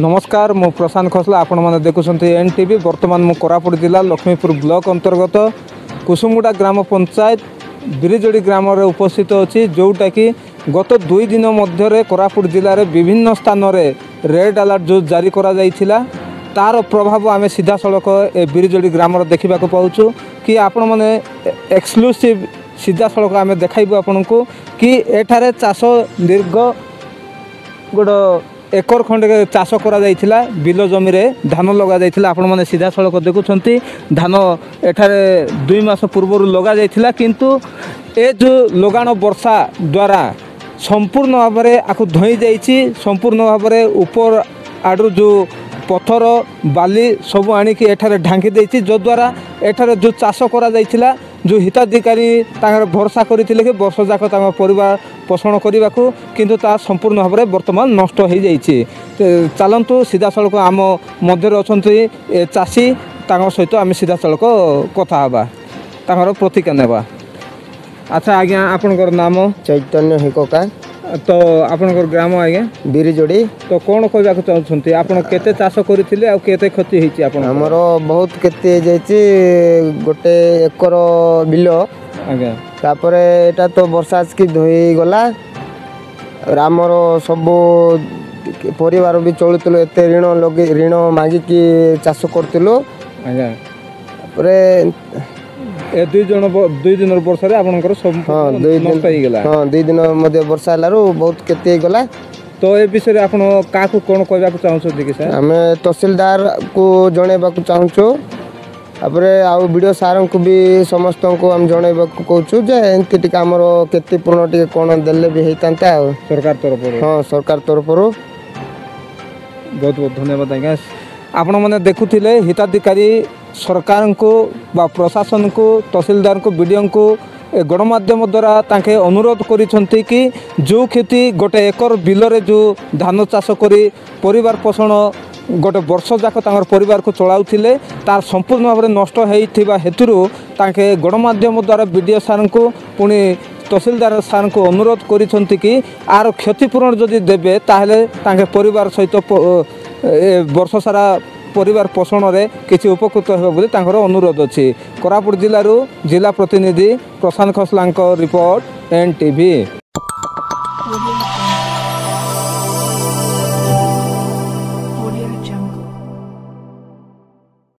नमस्कार मु प्रशांत खसला आपण मैंने देखुं एनटीवी। बर्तमान मु कोरापुट जिला लक्ष्मीपुर ब्लॉक अंतर्गत कुसुमुड़ा ग्राम पंचायत बिरिजोड़ी ग्राम रे उपस्थित अच्छी, जोटा कि गत 2 दिन मध्य कोरापुट जिले में विभिन्न स्थान में रेड अलर्ट जो जारी करा जाइथिला तार प्रभाव आम सीधा सड़क ए बिरिजोड़ी ग्राम देखा पाऊँ कि आपण मैंने एक्सक्लूसिव सीधा सड़क आम देखाइबू आपन को कि एठारे चाष दीर्घ गोटे एकर खंडे चाष करा जाइथिला। बिल जमी रे धान लगा जाइथिला। आपण माने सीधा सड़क देखुछंती धान एठारे 2 मास पूर्व लगा जाइथिला, किंतु ए जो लगाण वर्षा द्वारा संपूर्ण भाव में आकु धोई जाइछि। संपूर्ण भाव में ऊपर आडू जो पत्थर बाली सब आनिकी एठारे ढांकी देइछि, जो द्वारा एठारे जो चाष करा जाइथिला जो हिताधिकारी तांगर भरोसा करथिले कि वर्ष जाक तांगर परिवार पोषण करने को, किंतु ता संपूर्ण भाव में वर्तमान नष्ट हो जाइछि। चलतु सीधा सड़क आम मध्य अच्छा चाषी सहित आम सीधा सड़क कथा हाँ तांगर प्रतिक्रिया नेबा। अच्छा आज्ञा आपनकर नाम? चैतन्य हिकोका। तो आपनकर ग्राम आज्ञा? बिरिजोड़ी। तो कौन कहवाक चाहते आपन केते चाष करथिले आ केते क्षति होइछि? आपन हमर बहुत केते जाइछि, गोटे एकर बिल आज्ञा। तापर एटा तो वर्षा की धोई गला। रामर सब परिवार भी चलुतलो, एते ऋण मागिकी चाष करथिलो आज्ञा। तापर ए 2 दिन वर्षा रे आपनकर सब नष्ट हो गेला। हां 2 दिन मध्ये वर्षा लारो बहुत केते गला। तो ए विषय आपण काकू कोन कहबाक चाहछो कि सर? हमें तहसीलदार को जणेबाक चाहछो, तापर आउ वीडियो सार को भी समस्त को हम जणेबाक कहछो जे एंति टिक हमर केते पूर्ण टिक कोन देले भी हेतांता सरकार तरफ। हां सरकार तरफ बहुत बहुत धन्यवाद आज्ञा। आपण माने देखुथिले हिताधिकारी सरकार को बा प्रशासन को तहसीलदार को बीडीओ को गणमाध्यम द्वारा तांके अनुरोध करिसंती कि जो खेती गोटे एकर बिल रे जो धान चाष करी परिवार पोषण गोटे वर्ष जाक तांकर परिवार को चलाउथिले तार संपूर्ण भाव में नष्ट होइथिबा हेतुरु तांके गणमाध्यम द्वारा बीडीओ सार को पुणी तहसीलदार सार को अनुरोध करिसंती कि आर क्षतिपूरण जदि देबे ताहले तांके परिवार सहित वर्ष सारा परिवार पोषण रे किसी उपकृत हेबा बोली तांकर अनुरोध अछि। कोरापुट जिल्लारू जिला प्रतिनिधि प्रशांत खसलांक रिपोर्ट एनटीवी।